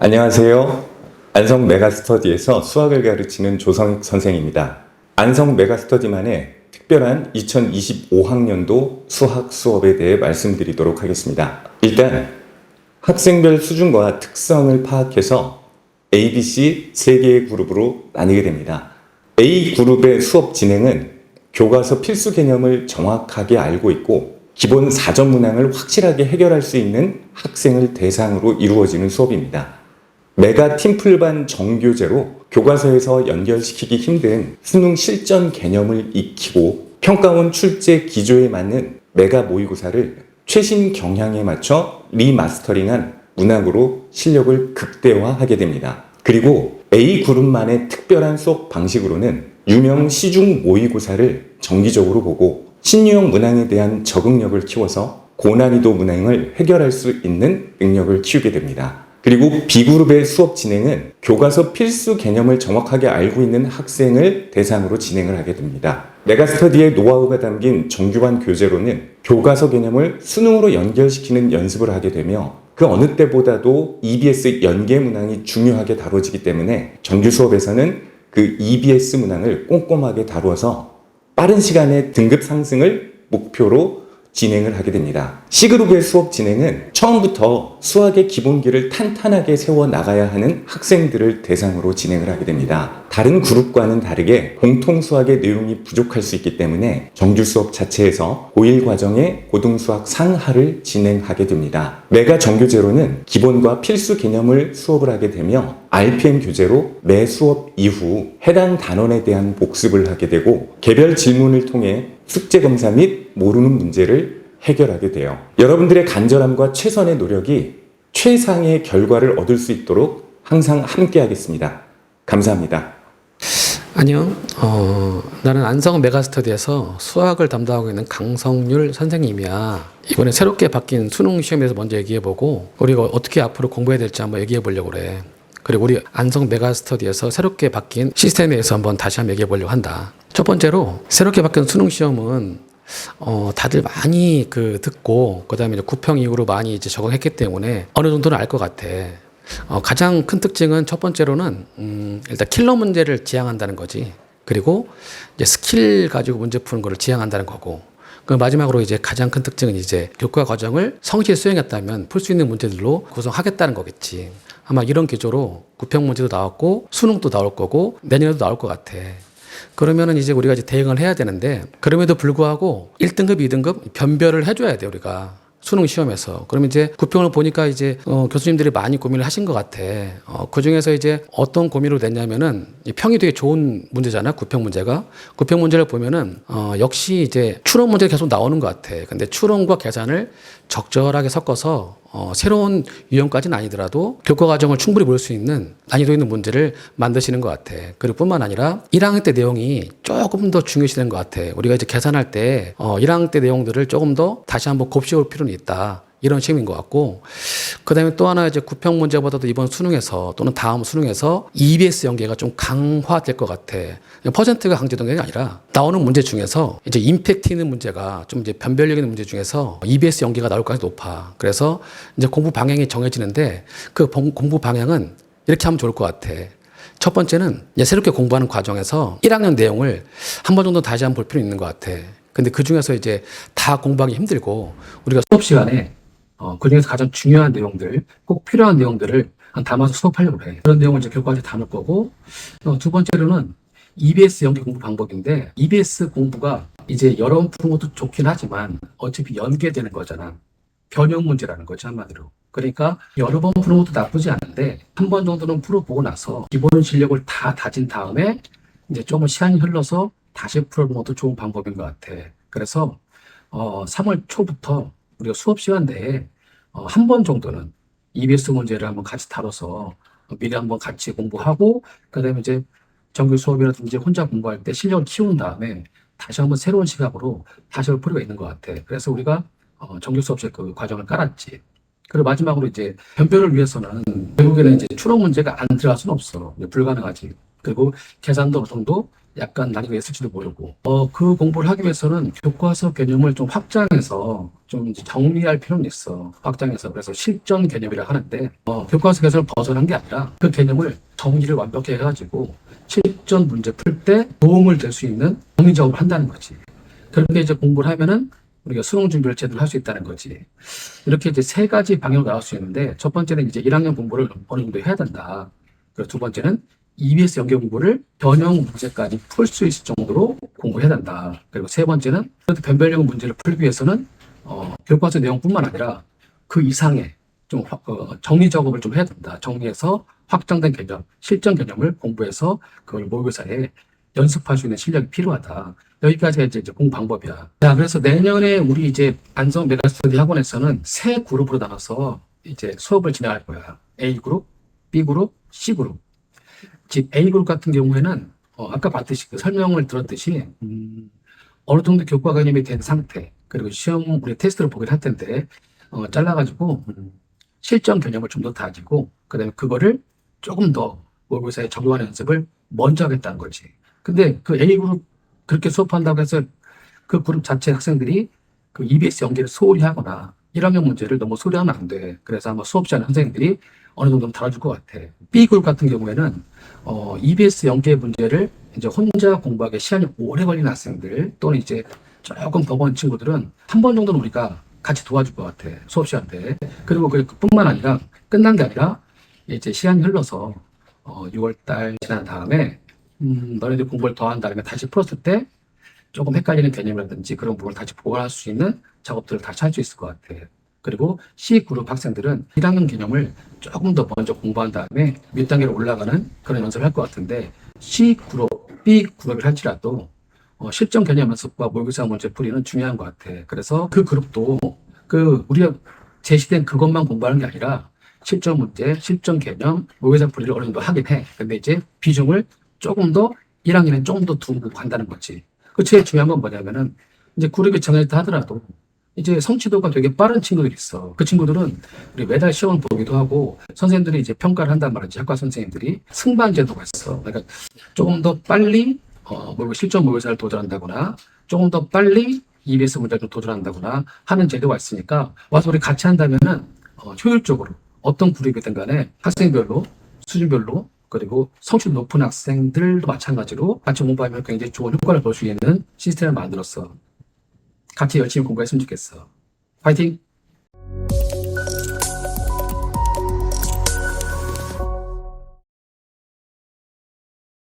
안녕하세요. 안성 메가스터디에서 수학을 가르치는 조성익 선생입니다. 안성 메가스터디만의 특별한 2025학년도 수학 수업에 대해 말씀드리도록 하겠습니다. 일단 학생별 수준과 특성을 파악해서 A, B, C 3개의 그룹으로 나뉘게 됩니다. A 그룹의 수업 진행은 교과서 필수 개념을 정확하게 알고 있고 기본 사전 문항을 확실하게 해결할 수 있는 학생을 대상으로 이루어지는 수업입니다. 메가 팀플반 정교재로 교과서에서 연결시키기 힘든 수능 실전 개념을 익히고 평가원 출제 기조에 맞는 메가 모의고사를 최신 경향에 맞춰 리마스터링한 문항으로 실력을 극대화하게 됩니다. 그리고 A그룹만의 특별한 수업 방식으로는 유명 시중 모의고사를 정기적으로 보고 신유형 문항에 대한 적응력을 키워서 고난이도 문항을 해결할 수 있는 능력을 키우게 됩니다. 그리고 B그룹의 수업 진행은 교과서 필수 개념을 정확하게 알고 있는 학생을 대상으로 진행을 하게 됩니다. 메가스터디의 노하우가 담긴 정규반 교재로는 교과서 개념을 수능으로 연결시키는 연습을 하게 되며 그 어느 때보다도 EBS 연계 문항이 중요하게 다뤄지기 때문에 정규 수업에서는 그 EBS 문항을 꼼꼼하게 다루어서 빠른 시간에 등급 상승을 목표로 진행을 하게 됩니다. C그룹의 수업 진행은 처음부터 수학의 기본기를 탄탄하게 세워 나가야 하는 학생들을 대상으로 진행을 하게 됩니다. 다른 그룹과는 다르게 공통 수학의 내용이 부족할 수 있기 때문에 정규 수업 자체에서 고1 과정의 고등수학 상하를 진행하게 됩니다. 메가 정교재로는 기본과 필수 개념을 수업을 하게 되며 RPM 교재로 매 수업 이후 해당 단원에 대한 복습을 하게 되고 개별 질문을 통해 숙제 검사 및 모르는 문제를 해결하게 돼요. 여러분들의 간절함과 최선의 노력이 최상의 결과를 얻을 수 있도록 항상 함께 하겠습니다. 감사합니다. 안녕. 나는 안성 메가스터디에서 수학을 담당하고 있는 강성률 선생님이야. 이번에 새롭게 바뀐 수능 시험에 대해서 먼저 얘기해보고 우리가 어떻게 앞으로 공부해야 될지 한번 얘기해보려고 그래. 그리고 우리 안성 메가스터디에서 새롭게 바뀐 시스템에 대해서 한번 다시 한번 얘기해보려고 한다. 첫 번째로 새롭게 바뀐 수능 시험은 다들 많이 듣고 그다음에 이제 구평 이후로 많이 이제 적응했기 때문에 어느 정도는 알 것 같아. 가장 큰 특징은 첫 번째로는 일단 킬러 문제를 지향한다는 거지. 그리고 이제 스킬 가지고 문제 푸는 거를 지향한다는 거고. 그 마지막으로 이제 가장 큰 특징은 이제 교과 과정을 성실히 수행했다면 풀 수 있는 문제들로 구성하겠다는 거겠지. 아마 이런 기조로 구평 문제도 나왔고 수능도 나올 거고 내년에도 나올 것 같아. 그러면은 이제 우리가 이제 대응을 해야 되는데 그럼에도 불구하고 1등급, 2등급 변별을 해줘야 돼 우리가 수능 시험에서. 그러면 이제 구평을 보니까 이제 교수님들이 많이 고민을 하신 것 같아. 그 중에서 이제 어떤 고민으로 냈냐면은 평이 되게 좋은 문제잖아. 구평 문제가. 구평 문제를 보면은 역시 이제 추론 문제가 계속 나오는 것 같아. 근데 추론과 계산을 적절하게 섞어서 새로운 유형까지는 아니더라도 교과 과정을 충분히 볼 수 있는 난이도 있는 문제를 만드시는 것 같아. 그리고 뿐만 아니라 1학년 때 내용이 조금 더 중요시되는 것 같아. 우리가 이제 계산할 때 1학년 때 내용들을 조금 더 다시 한번 곱씹을 필요는 있다. 이런 시험인 것 같고, 그 다음에 또 하나 이제 구평 문제보다도 이번 수능에서 또는 다음 수능에서 EBS 연계가 좀 강화될 것 같아. 퍼센트가 강제된 게 아니라 나오는 문제 중에서 이제 임팩트 있는 문제가 좀 이제 변별력 있는 문제 중에서 EBS 연계가 나올 가능성이 높아. 그래서 이제 공부 방향이 정해지는데 그 공부 방향은 이렇게 하면 좋을 것 같아. 첫 번째는 이제 새롭게 공부하는 과정에서 1학년 내용을 한 번 정도 다시 한번 볼 필요 있는 것 같아. 근데 그 중에서 이제 다 공부하기 힘들고 우리가 수업 시간에 그 중에서 가장 중요한 내용들, 꼭 필요한 내용들을 담아서 수업하려고 해. 그런 내용을 이제 교과서에 담을 거고, 두 번째로는 EBS 연계 공부 방법인데, EBS 공부가 이제 여러 번 푸는 것도 좋긴 하지만 어차피 연계되는 거잖아. 변형 문제라는 거지, 한마디로. 그러니까 여러 번 푸는 것도 나쁘지 않은데, 한 번 정도는 풀어보고 나서 기본 실력을 다 다진 다음에 이제 조금 시간이 흘러서 다시 풀어보는 것도 좋은 방법인 것 같아. 그래서 3월 초부터 우리가 수업 시간 내에 한 번 정도는 EBS 문제를 한번 같이 다뤄서 미리 한번 같이 공부하고 그다음에 이제 정규 수업이라든지 혼자 공부할 때 실력을 키운 다음에 다시 한번 새로운 시각으로 다시 볼 필요가 있는 것 같아. 그래서 우리가 정규 수업식 그 과정을 깔았지. 그리고 마지막으로 이제 변별을 위해서는 결국에는 이제 추론 문제가 안 들어갈 수는 없어. 불가능하지. 그리고 계산도 어느 정도 약간 난이도가 있을지도 모르고 그 공부를 하기 위해서는 교과서 개념을 좀 확장해서 좀 이제 정리할 필요는 있어. 확장해서. 그래서 실전 개념이라 하는데 교과서 개념을 벗어난 게 아니라 그 개념을 정리를 완벽히 해가지고 실전 문제 풀 때 도움을 될 수 있는 정리 작업을 한다는 거지. 그렇게 이제 공부를 하면은 우리가 수능 준비를 제대로 할 수 있다는 거지. 이렇게 이제 세 가지 방향으로 나올 수 있는데, 첫 번째는 이제 1학년 공부를 어느 정도 해야 된다. 그리고 두 번째는 EBS 연계 공부를 변형 문제까지 풀 수 있을 정도로 공부해야 된다. 그리고 세 번째는 그래도 변별력 문제를 풀기 위해서는 교과서 내용뿐만 아니라 그 이상의 좀 정리 작업을 좀 해야 된다. 정리해서 확장된 개념, 실전 개념을 공부해서 그걸 모의고사에 연습할 수 있는 실력이 필요하다. 여기까지가 이제 공부 방법이야. 자, 그래서 내년에 우리 이제 안성 메가스터디 학원에서는 세 그룹으로 나눠서 이제 수업을 진행할 거야. A 그룹, B 그룹, C 그룹. 즉 A 그룹 같은 경우에는 아까 봤듯이 그 설명을 들었듯이 어느 정도 교과 개념이 된 상태, 그리고 시험 우리 테스트를 보긴 할 텐데 잘라가지고 실전 개념을 좀 더 다지고 그다음에 그거를 조금 더 모의고사에 적용하는 연습을 먼저 하겠다는 거지. 근데 그 A 그룹 그렇게 수업한다고 해서 그 그룹 자체 학생들이 그 EBS 연계를 소홀히 하거나 1학년 문제를 너무 소홀히 하면 안 돼. 그래서 아마 수업 시간 선생님들이 어느 정도 다뤄줄 것 같아. B 그룹 같은 경우에는 EBS 연계 문제를 이제 혼자 공부하기 시간이 오래 걸리는 학생들 또는 이제 조금 버거운 친구들은 한 번 정도는 우리가 같이 도와줄 것 같아. 수업 시간 때. 그리고 그뿐만 아니라 끝난 게 아니라 이제 시간이 흘러서 6월 달 지난 다음에 너네들 공부를 더 한 다음에 다시 풀었을 때 조금 헷갈리는 개념이라든지 그런 부분을 다시 보완할 수 있는 작업들을 다시 할 수 있을 것 같아. 그리고 C그룹 학생들은 1학년 개념을 조금 더 먼저 공부한 다음에 몇 단계로 올라가는 그런 연습을 할 것 같은데 C그룹, B그룹을 할지라도 실전 개념 연습과 모의고사 문제 풀이는 중요한 것 같아. 그래서 그 그룹도 우리가 제시된 그것만 공부하는 게 아니라 실전 문제, 실전 개념, 모의고사 풀이를 어느 정도 하긴 해. 근데 이제 비중을 조금 더 1학년에 조금 더 두고 간다는 거지. 그 제일 중요한 건 뭐냐면은 이제 그룹이 정해졌다 하더라도 이제 성취도가 되게 빠른 친구들이 있어. 그 친구들은 우리 매달 시험을 보기도 하고 선생님들이 이제 평가를 한단 말이지. 학과 선생님들이 승반 제도가 있어. 그러니까 조금 더 빨리 실전 모의고사를 도전한다거나 조금 더 빨리 EBS 문제를 도전한다거나 하는 제도가 있으니까 와서 우리 같이 한다면은 효율적으로 어떤 그룹이든 간에 학생별로 수준별로 그리고 성취도 높은 학생들도 마찬가지로 같이 공부하면 굉장히 좋은 효과를 볼 수 있는 시스템을 만들었어. 같이 열심히 공부했으면 좋겠어. 파이팅!